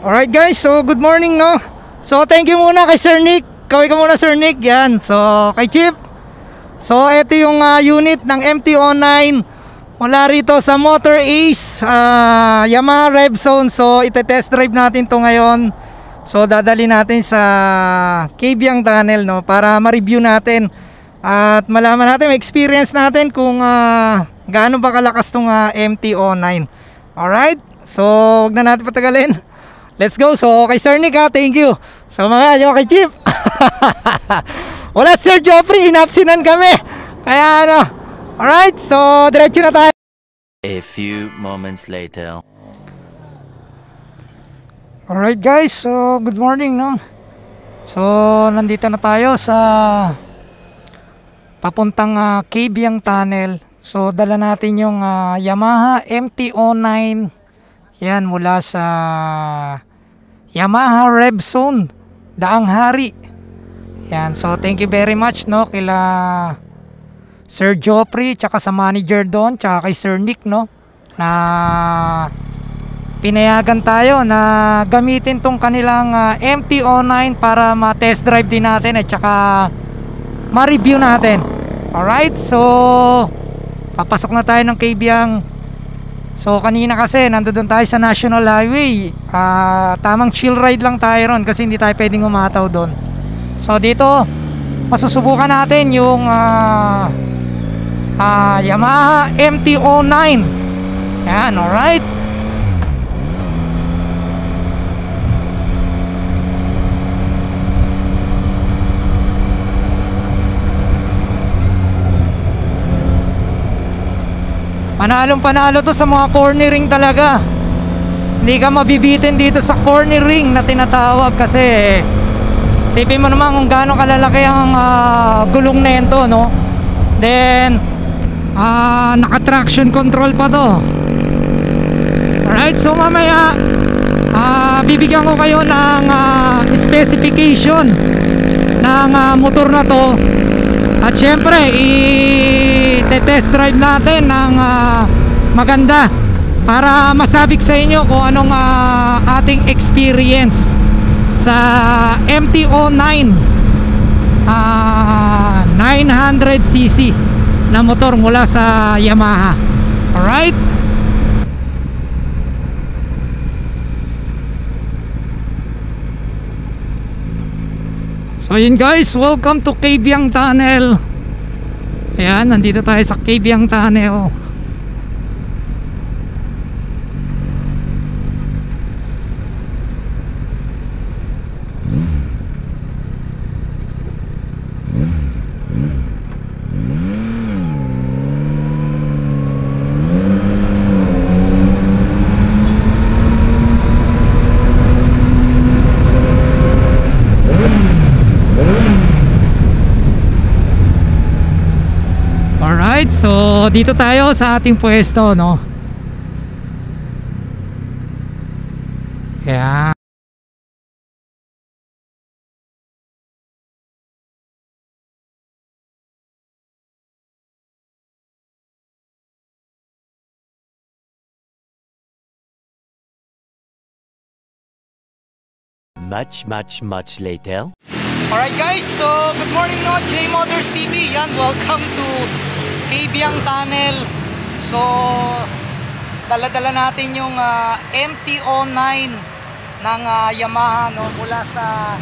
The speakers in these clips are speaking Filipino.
Alright guys, so good morning no. So thank you muna kay Sir Nick. Kaway ka muna Sir Nick. Yan, so kay Chief. So ito yung unit ng MT-09 mula rito sa Motor Ace Yamaha Rev Zone. So ite-test drive natin to ngayon. So dadali natin sa Cabiang Tunnel no, para ma-review natin at malaman natin, ma-experience natin kung gaano ba kalakas tong MT-09. Alright, so huwag na natin patagalin. Let's go. So kay Sir Nick thank you. So mga kay Chief. Wala Sir Joffrey, inapsinan kami. Kaya ano. Alright, so diretso na tayo. A few moments later. Alright guys, so good morning no. So nandito na tayo sa papuntang Cabiang Tunnel. So dala natin yung Yamaha MT-09. Yan, mula sa Yamaha Rev Zone Daang Hari. Yan, so thank you very much no kila Sir Joffrey, tsaka sa manager doon, tsaka kay Sir Nick no, na pinayagan tayo na gamitin tong kanilang MT-09 para ma-test drive din natin at tsaka ma-review natin. Alright, so papasok na tayo ng Cabiang. So kanina kasi nandoon tayo sa National Highway, tamang chill ride lang tayo ron kasi hindi tayo pwedeng umataw doon. So dito masusubukan natin yung Yamaha MT-09. Yan, alright. Panalong panalo to sa mga cornering talaga. Hindi ka mabibitin dito sa cornering na tinatawag kasi isipin mo naman kung gaano kalalaki ang gulong nento no. Then naka-traction control pa to. Alright, so mamaya bibigyan ko kayo ng specification ng motor na to. At syempre i-test drive natin ng maganda para masabik sa inyo kung anong ating experience sa MT-09 900cc na motor mula sa Yamaha. Alright, so yun guys, welcome to Cabiang Tunnel. Ayan, nandito tayo sa Cabiang Tunnel. Alright, so dito tayo sa ating pwesto no. Yeah. Much later. Alright guys, so good morning no, J Motors TV. Yan, welcome to Cabiang Tunnel. So dala-dala natin yung MT-09 ng Yamaha no, mula sa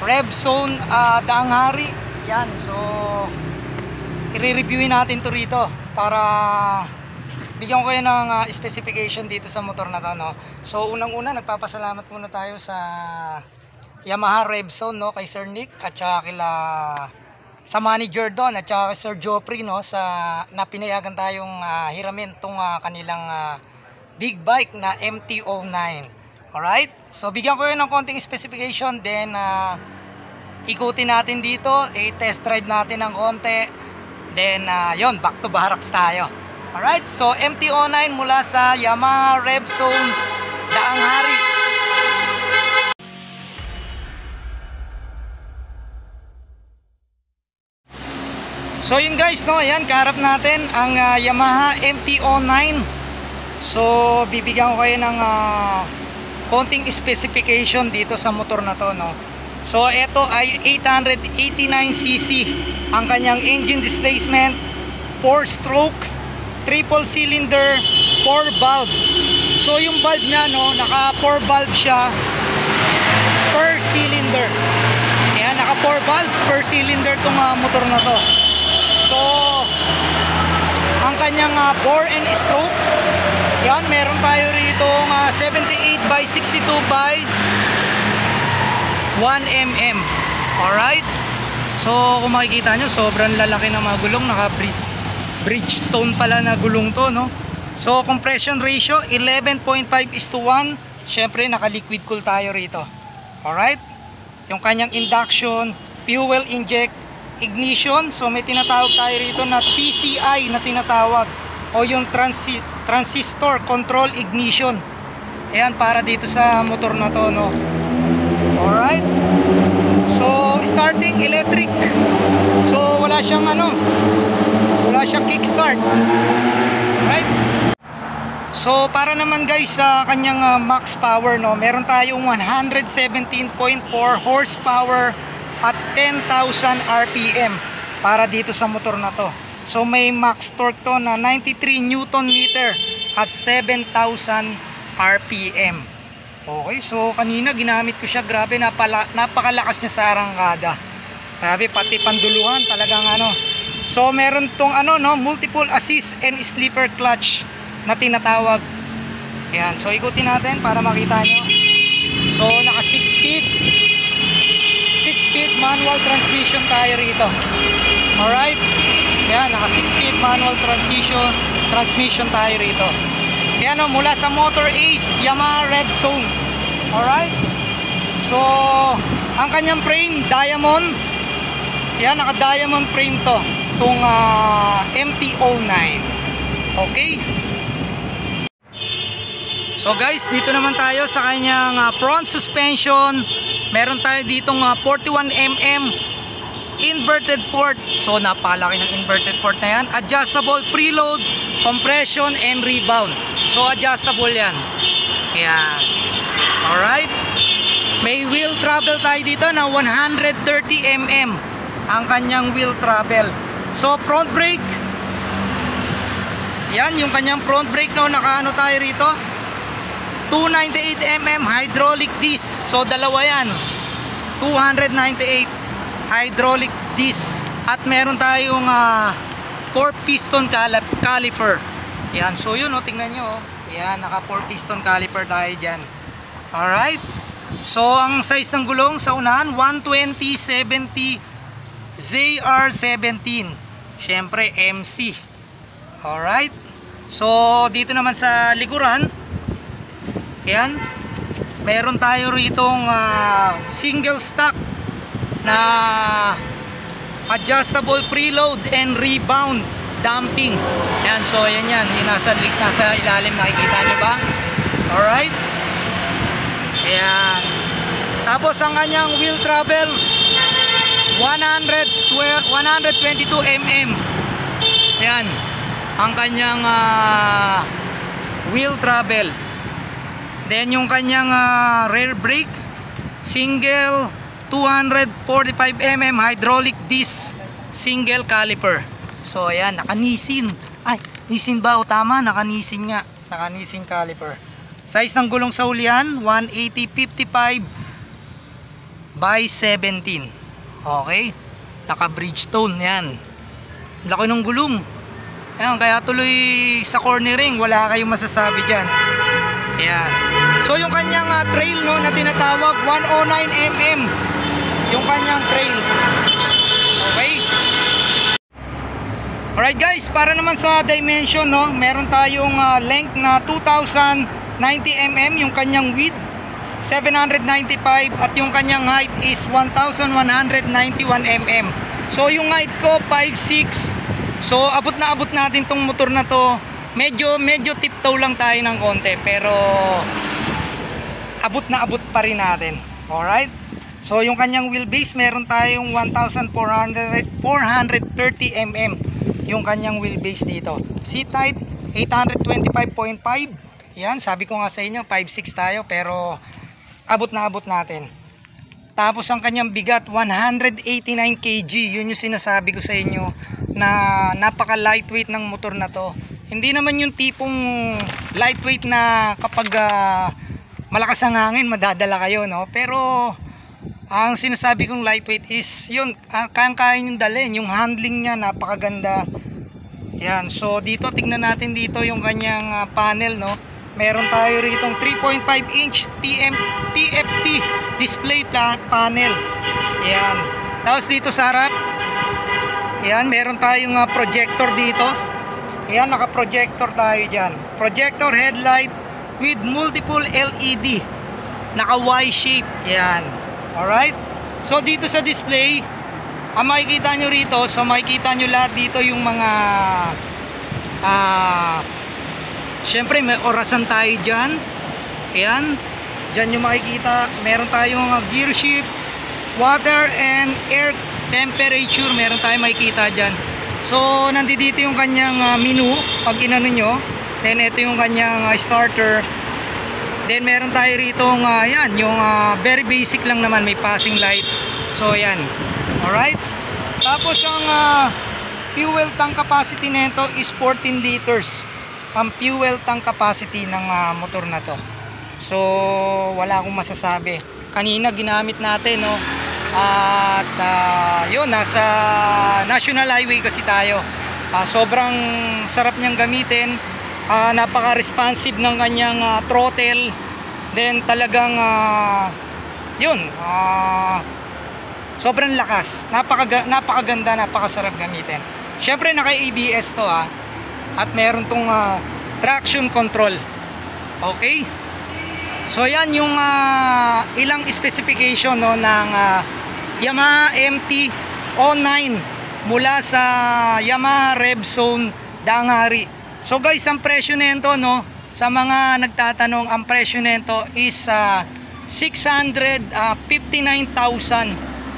Rev Zone Daang Hari. Yan, so i-reviewin natin to rito para bigyan ko kayo ng specification dito sa motor na to no. So unang-una nagpapasalamat muna tayo sa Yamaha Rev Zone no, kay Sir Nick at saka sa manager doon at saka kay Sir Joffrey no, sa napinayagan tayong hiramin tong kanilang big bike na MT-09. Alright, so bigyan ko yun ng konting specification, then ikutin natin dito, i-test drive natin ng konti, then yon, back to barracks tayo. Alright, so MT-09 mula sa Yamaha Rev Zone Daang Hari. So yun guys no, ayan, kaharap natin ang Yamaha MT-09. So bibigyan ko kayo ng konting specification dito sa motor na to, no. So ito ay 889cc ang kanyang engine displacement, 4-stroke, triple cylinder, 4 valve. So yung valve niya, no, naka 4 valve siya per cylinder. Ayan, naka 4 valve per cylinder tong motor na to. So ang kanyang bore and stroke, yan, meron tayo rito 78 by 62 by 1 mm. Alright, so kung makikita nyo, sobrang lalaki ng mga gulong. Naka Bridgestone pala na gulong to, no. So compression ratio 11.5:1. Syempre naka liquid cool tayo rito. Alright, yung kanyang induction, fuel inject, ignition. So may tinatawag tayo rito na TCI na tinatawag, o yung transistor control ignition. Ayan, para dito sa motor na to, no. Alright, so starting electric. So wala siyang wala siyang kickstart. Right? So para naman guys sa kanyang max power, no, meron tayong 117.4 horsepower at 10,000 RPM para dito sa motor na to. So may max torque to na 93 Newton meter at 7,000 RPM. Okay, so kanina ginamit ko siya, grabe, napakalakas niya sa arangkada. Grabe, pati panduluhan talagang So meron tong multiple assist and sleeper clutch na tinatawag. Ayan, so ikutin natin para makita nyo. So naka 6 speed manual transmission tayo rito. Alright, ayan, naka 6 speed manual transmission tayo rito. Ayan, mula sa Motor Ace Yamaha Revzone. Alright, so ang kanyang frame diamond. Ayan, naka diamond frame to, itong MT-09. Okay, so guys, dito naman tayo sa kanyang front suspension. Meron tayo ditong 41mm inverted port. So napalaki ng inverted port na yan. Adjustable preload, compression and rebound. So adjustable yan. Ayan. Alright, may wheel travel tayo dito na 130mm ang kanyang wheel travel. So front brake, yan yung kanyang front brake, no. Nakaano tayo rito, 298mm hydraulic disc. So dalawa yan, 298 hydraulic disc. At meron tayong 4 piston caliper. Yan, so yun, tingnan nyo, yan, naka 4 piston caliper tayo dyan. Alright, so ang size ng gulong sa unahan 120/70 ZR17, syempre MC. Alright, so dito naman sa likuran, yan, meron tayo ritong single stock na adjustable preload and rebound damping. Yan, so yan yan, yung nasa ilalim, nakikita nyo ba? Alright, ayan. Tapos ang kanyang wheel travel 122mm. Ayan ang kanyang wheel travel. Then yung kanyang rear brake, single 245mm hydraulic disc, single caliper. So ayan, naka Nissin. Ay, Nissin ba o tama? Naka Nissin nga. Naka Nissin caliper. Size ng gulong sa ulian 180/55 by 17. Okay, naka Bridgestone yan. Laki ng gulong. Ayan, kaya tuloy sa cornering wala kayong masasabi dyan. Ayan. So yung kanyang trail, no, na tinatawag 109mm yung kanyang trail. Okay. Alright guys, para naman sa dimension, no, meron tayong length na 2090mm yung kanyang width, 795, at yung kanyang height is 1191mm. So yung height ko 5'6". So abot natin tong motor na to. Medyo tiptoe lang tayo ng konti, pero abot pa rin natin. Alright, so yung kanyang wheelbase, meron tayong 1430mm yung kanyang wheelbase dito. Seat height 825.5. Yan, sabi ko nga sa inyo 5'6 tayo, pero abot na abot natin. Tapos ang kanyang bigat 189 kg. Yun yung sinasabi ko sa inyo na napaka lightweight ng motor na to. Hindi naman yung tipong lightweight na kapag malakas ang hangin madadala kayo, no? Pero ang sinasabi kong lightweight is yun, kayang-kaya yung dalhin, yung handling niya napakaganda. Yan, so dito tignan natin dito yung kanyang panel, no? Meron tayo ritong 3.5 inch TFT display panel. Yan. Tapos dito sa harap, yan, meron tayong projector dito. Yan, naka-projector tayo dyan. Projector headlight with multiple LED. Naka Y shape. Yan. Alright. So dito sa display, ang makikita nyo rito, so makikita nyo lahat dito yung mga syempre may orasan tayo dyan. Ayan, dyan yung makikita. Meron tayong gear shift, water and air temperature. Meron tayong makikita dyan. So nandito yung kanyang menu pag inano nyo. Then ito yung kanyang starter. Then meron tayo rito yan, yung very basic lang naman, may passing light. So yan. Alright. Tapos ang fuel tank capacity nito is 14 liters. Ang fuel tank capacity ng motor na to. So wala akong masasabi. Kanina ginamit natin, no. At yun, nasa national highway kasi tayo. Sobrang sarap niyang gamitin. Napaka-responsive ng kanyang throttle. Then talagang yun, sobrang lakas. Napakaganda, napakasarap gamitin. Syempre naka ABS to at meron tong traction control. Okay? So yan yung ilang specification, no, ng Yamaha MT-09 mula sa Yamaha RevZone Danghari. So guys, ang presyo nito, no, sa mga nagtatanong, ang presyo nito is 659,000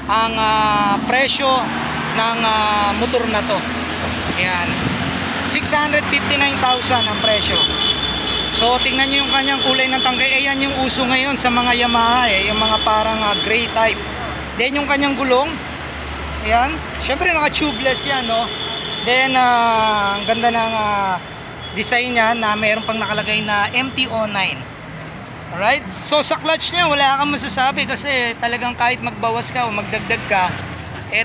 ang presyo ng motor na to. Ayan, 659,000 ang presyo. So tingnan nyo yung kanyang kulay ng tangkay. Ayan yung uso ngayon sa mga Yamaha, yung mga parang gray type. Then yung kanyang gulong, ayan, syempre naka tubeless yan, no. Then ang ganda ng design niya na mayroon pang nakalagay na MT-09. Alright, so sa clutch niya wala kang masasabi kasi talagang kahit magbawas ka o magdagdag ka,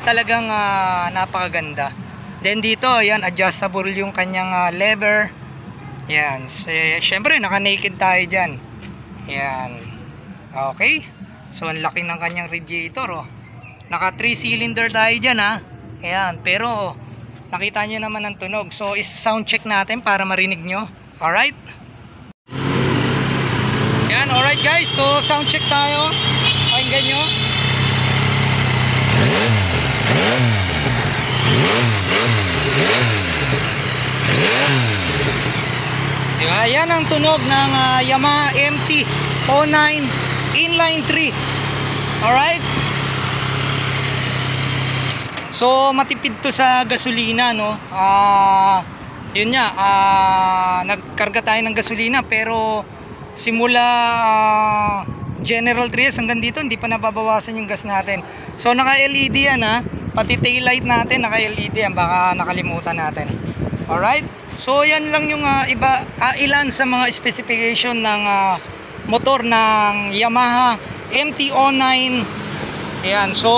talagang napakaganda. Then dito, ayan, adjustable yung kanyang lever. Yan, syempre naka naked tayo dyan. Yan, okay. So ang laki ng kanyang radiator, naka 3 cylinder tayo dyan, ayan, pero nakita nyo naman ang tunog. So is sound check natin para marinig nyo. Alright, yan, alright guys, so sound check tayo. Pakinggan nyo. Diba? Yan ang tunog ng Yamaha MT-09 Inline 3. Alright. So matipid to sa gasolina, no. Yun nga, nagkarga tayo ng gasolina pero simula General Trias hanggang dito hindi pa nababawasan yung gas natin. So naka LED yan, pati tail light natin naka LED yan, baka nakalimutan natin. Alright. So yan lang yung ilan sa mga specification ng motor ng Yamaha MT-09. Ayan, so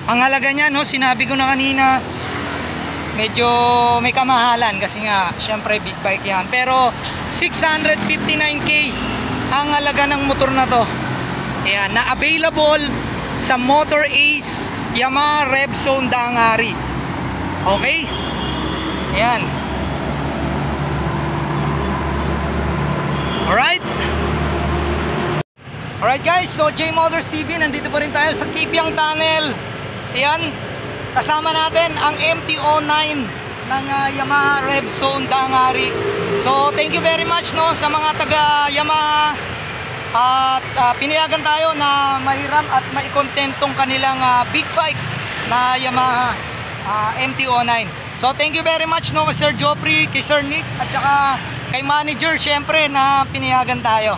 ang halaga niya, no, sinabi ko na kanina, medyo may kamahalan kasi nga syempre big bike yan, pero 659k ang halaga ng motor na to. Ayan, na available sa Motor Ace Yamaha RevZone Danghari. Okay, ayan. Alright. Alright guys, so J Motors TV, nandito pa rin tayo sa Kipiang Tunnel. Ayan, kasama natin ang MT-09 ng Yamaha RevZone Danghari. So thank you very much, no, sa mga taga Yamaha at pinayagan tayo na mahiram at maikontentong kanilang big bike na Yamaha MT-09. So thank you very much, no, kay Sir Joffrey, kay Sir Nick at saka kay manager syempre na pinayagan tayo.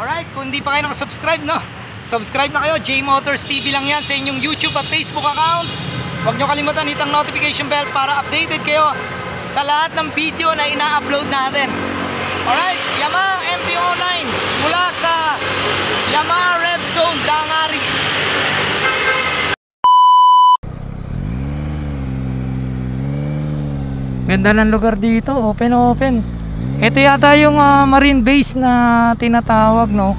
Alright, kung hindi pa kayo nakasubscribe, no? Subscribe na kayo, J Motors TV lang yan sa inyong YouTube at Facebook account. Huwag nyo kalimutan hitang notification bell para updated kayo sa lahat ng video na ina-upload natin. Alright, Yamaha MT-09 mula sa Yamaha Rev Zone, Dangari. Ganda ng lugar dito, open. Ito yata yung marine base na tinatawag, no?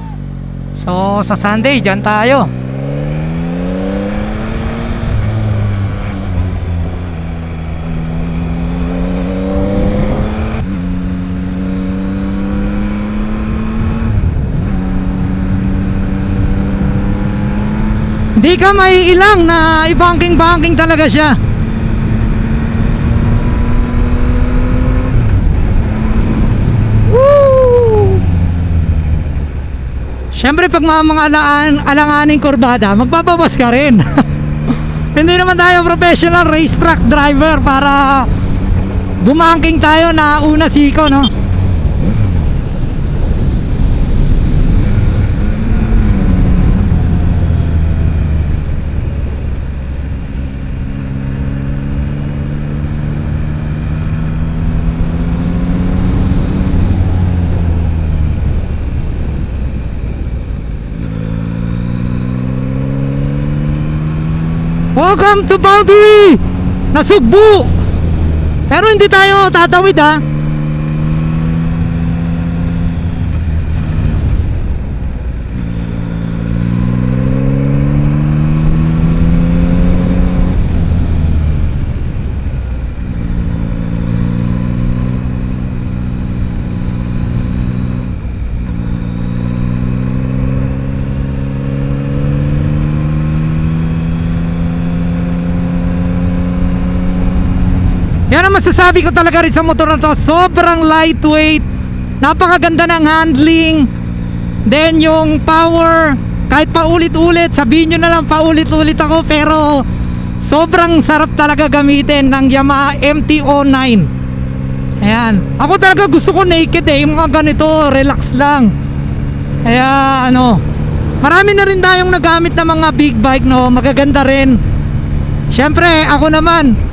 So sa Sunday, dyan tayo. Hindi ka may ilang na i-banking talaga siya. Siyempre pag mga alanganing kurbada, magbabawas ka rin. Hindi naman tayo professional racetrack driver para bumangking tayo na una siko, no? Welcome to Boundary na Sugbu. Pero hindi tayo tatawid, ha. Yan ang masasabi ko talaga rin sa motor na to. Sobrang lightweight, napakaganda ng handling. Then yung power, kahit paulit-ulit, sabihin nyo na lang paulit-ulit ako, pero sobrang sarap talaga gamitin ng Yamaha MT-09. Ayan, ako talaga gusto ko naked, yung mga ganito, relax lang. Kaya marami na rin tayong nagamit na mga big bike, no, magaganda rin. Siyempre ako naman,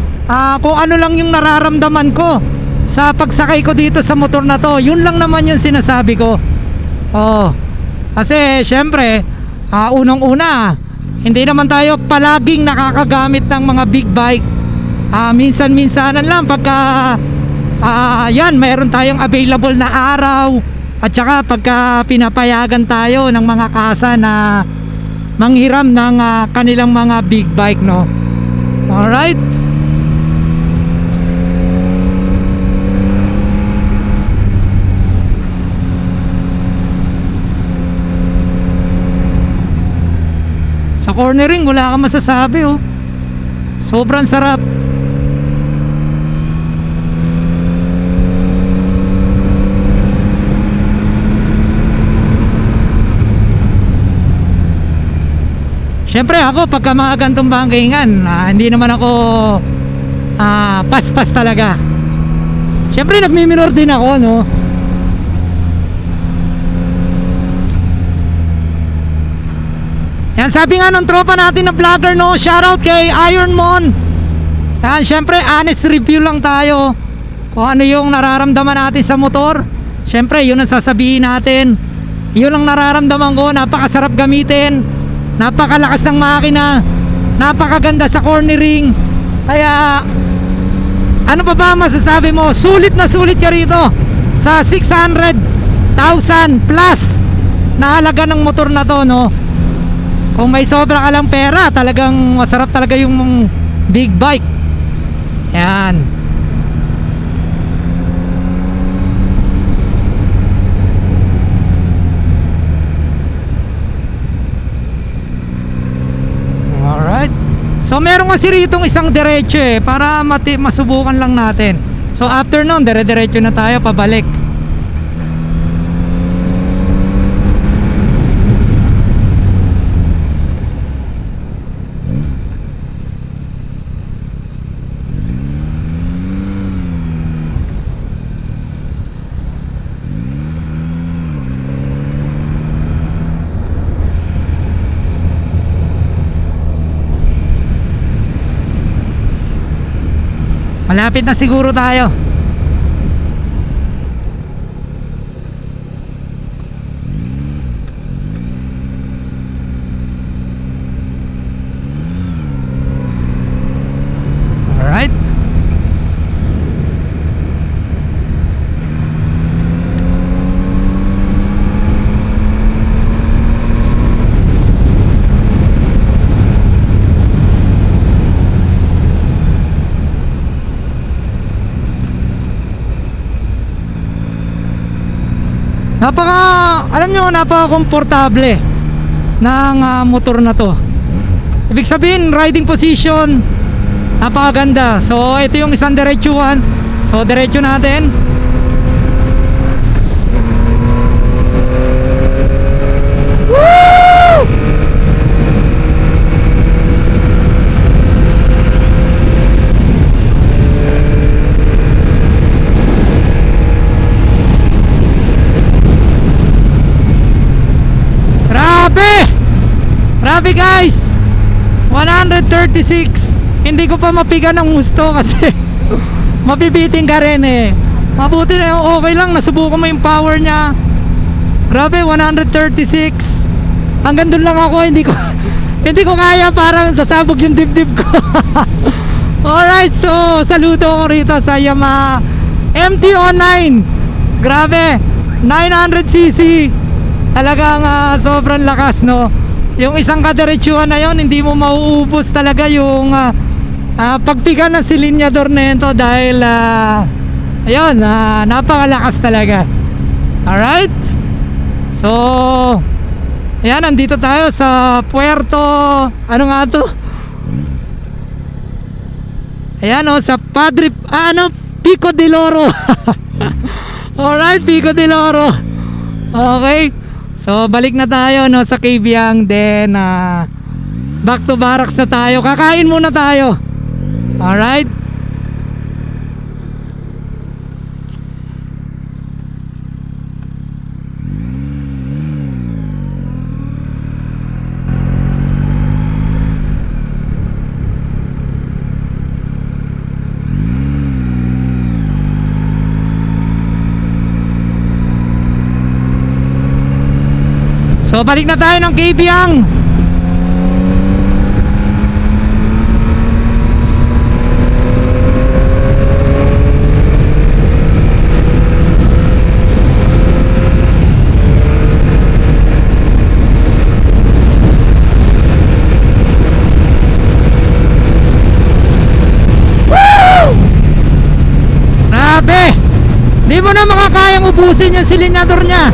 kung ano lang yung nararamdaman ko sa pagsakay ko dito sa motor na to, yun lang naman yung sinasabi ko. Kasi syempre, unang-una, hindi naman tayo palaging nakakagamit ng mga big bike. Minsan-minsanan lang pagka yan, mayroon tayong available na araw, at saka pagka pinapayagan tayo ng mga kasa na manghiram ng kanilang mga big bike, no? Alright. Sa cornering wala kang masasabi, oh. Sobrang sarap. Siyempre ako pagka mga gantong bangkingan, hindi naman ako pas-pas talaga. Siyempre nagmi-minor din ako, no. Yan, sabi nga ng tropa natin na vlogger, no, shoutout kay Ironmon. Yan, syempre honest review lang tayo kung ano yung nararamdaman natin sa motor. Syempre yun ang sasabihin natin. Yun ang nararamdaman ko, napakasarap gamitin, napakalakas ng makina, napakaganda sa cornering. Kaya ano pa ba masasabi mo? Sulit na sulit ka rito sa 600,000 plus na halaga ng motor na to, no. Kung may sobra ka lang pera, talagang masarap talaga yung big bike. Yan. Alright. So meron kasi rito isang diretso, para masubukan lang natin. So after nun, dire-diretso na tayo pabalik. Malapit na siguro tayo. Alright. Alam nyo, napaka-komportable ng motor na to. Ibig sabihin, riding position, napakaganda. So, ito yung isang diretsuhan. So, diretso natin. Woo! Grabe guys, 136. Hindi ko pa mapiga ng gusto kasi mabibiting ka rin eh. Mabuti na yung okay lang, nasubukan mo yung power nya. Grabe, 136. Hanggang dun lang ako, hindi ko kaya, parang sasabog yung dibdib ko. Alright, so saludo ko rito sa Yamaha MT-09. Grabe, 900cc. Talagang sobrang lakas, no? Yung isang kadiretsuhan na yon, hindi mo mauubos talaga yung pagpiga ng silinyador nito dahil ayun, napakalakas talaga. Alright, so ayan, nandito tayo sa Puerto, ano nga to? Ayan o, sa Pico del Oro. Alright, Pico del Oro. Okay, so balik na tayo, no, sa Kabyang. Then back to barracks na tayo. Kakain muna tayo. Alright. So balik na tayo ng Kabyang. Woo! Grabe! Di mo na makakayang ubusin yung silinyador nya.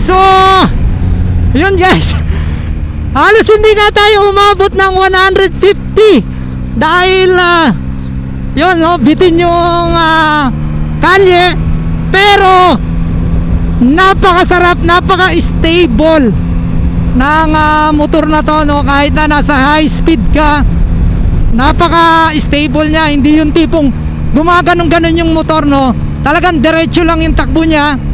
So, yun guys, halos hindi na tayo umabot ng 150 dahil yun, no, bitin yung kalye, pero napakasarap, napaka-stable ng motor na to, no? Kahit na nasa high speed ka, napaka-stable nya. Hindi yung tipong gumaganong-ganon yung motor, no? Talagang diretso lang yung takbo nya.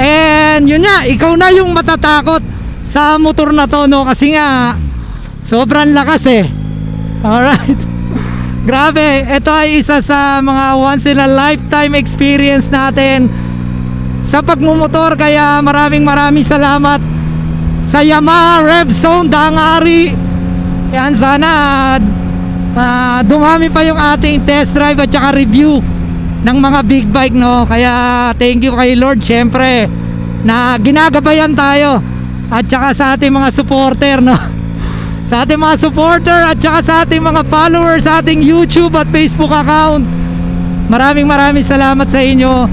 And yun nga, ikaw na yung matatakot sa motor na to, no? Kasi nga sobrang lakas eh. Alright. Grabe, ito ay isa sa mga once in a lifetime experience natin sa pagmumotor. Kaya maraming salamat sa Yamaha RevZone Dangari. Yan, sana dumami pa yung ating test drive at saka review ng mga big bike, no? Kaya thank you kay Lord, syempre, na ginagabayan tayo, at saka sa ating mga supporter, no? Sa ating mga supporter at saka sa ating mga followers sa ating YouTube at Facebook account. Maraming salamat sa inyo,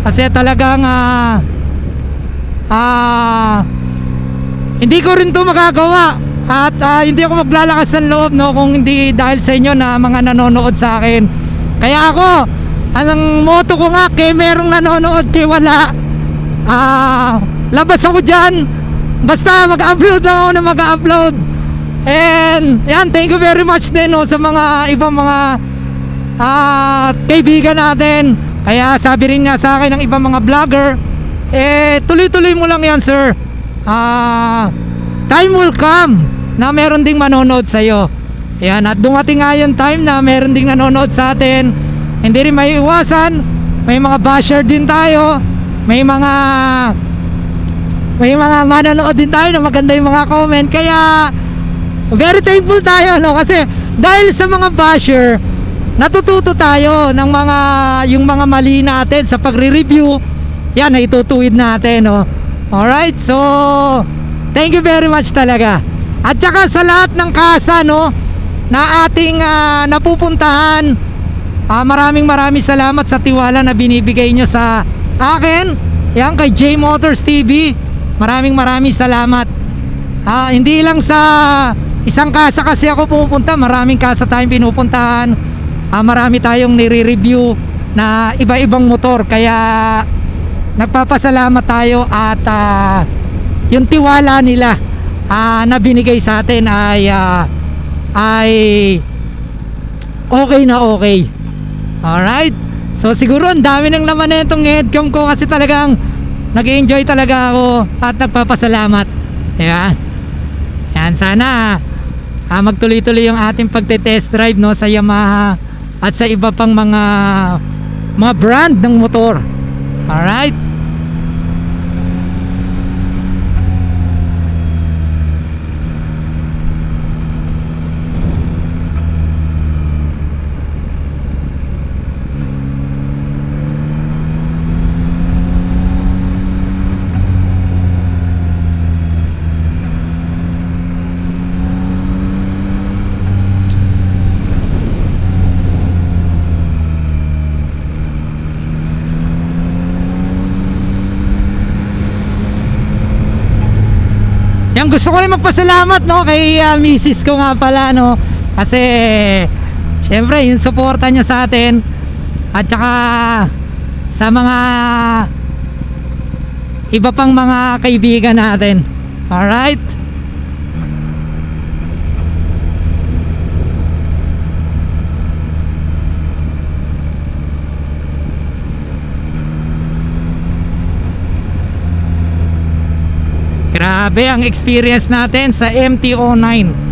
kasi talagang hindi ko rin to magagawa at hindi ako maglalakas ng loob, no, kung hindi dahil sa inyo na mga nanonood sa akin. Kaya ako Anong motto ko nga, kay merong nanonood, kay wala, labas ako dyan. Basta mag-upload lang ako na mag-upload. And yan, thank you very much din sa mga ibang mga kaibigan natin. Kaya sabi rin nga sa akin ng ibang mga vlogger, tuloy-tuloy mo lang yan, sir. Time will come na meron ding manonood sa'yo. Yan, at dumating nga yung time na meron ding nanonood sa atin. Hindi rin maiiwasan, may mga basher din tayo, may mga manonood din tayo na maganda yung mga comment. Kaya very thankful tayo, no? Kasi dahil sa mga basher, natututo tayo ng yung mga mali natin sa pagre-review. Yan, naitutuwid natin, no? Alright, so thank you very much talaga. At saka sa lahat ng kasa, no, na ating napupuntahan, maraming salamat sa tiwala na binibigay nyo sa akin. Yan, kay J Motors TV, maraming salamat. Hindi lang sa isang kasa kasi ako pupunta, maraming kasa tayong pinupuntahan. Marami tayong nire-review na iba-ibang motor. Kaya nagpapasalamat tayo at yung tiwala nila na binigay sa atin ay okay na okay. Alright, so siguro ang dami ng laman na itong headcam ko kasi talagang nag-enjoy talaga ako at nagpapasalamat. Yan, sana magtuloy-tuloy yung ating pagte-test drive, no, sa Yamaha at sa iba pang mga brand ng motor. Alright, yan, gusto ko rin magpasalamat, no, kay misis ko nga pala, no, kasi syempre yung suporta niya sa atin at saka sa mga iba pang mga kaibigan natin. Alright, grabe ang experience natin sa MT-09.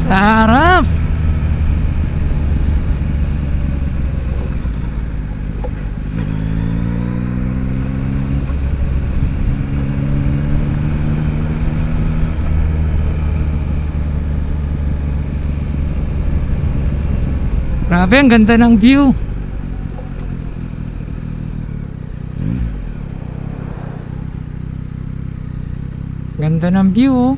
Sarap. Grabe, ang ganda ng view. Ganda ng view, oh.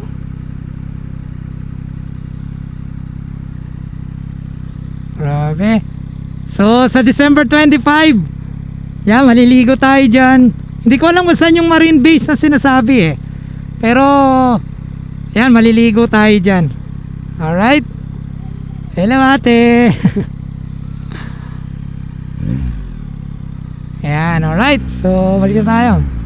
Grabe. So sa December 25, yan, maliligo tayo dyan. Hindi ko alam kung saan yung marine base na sinasabi eh, pero yan, maliligo tayo dyan. Alright. Hello ate. Ayan, alright. So balik na tayo.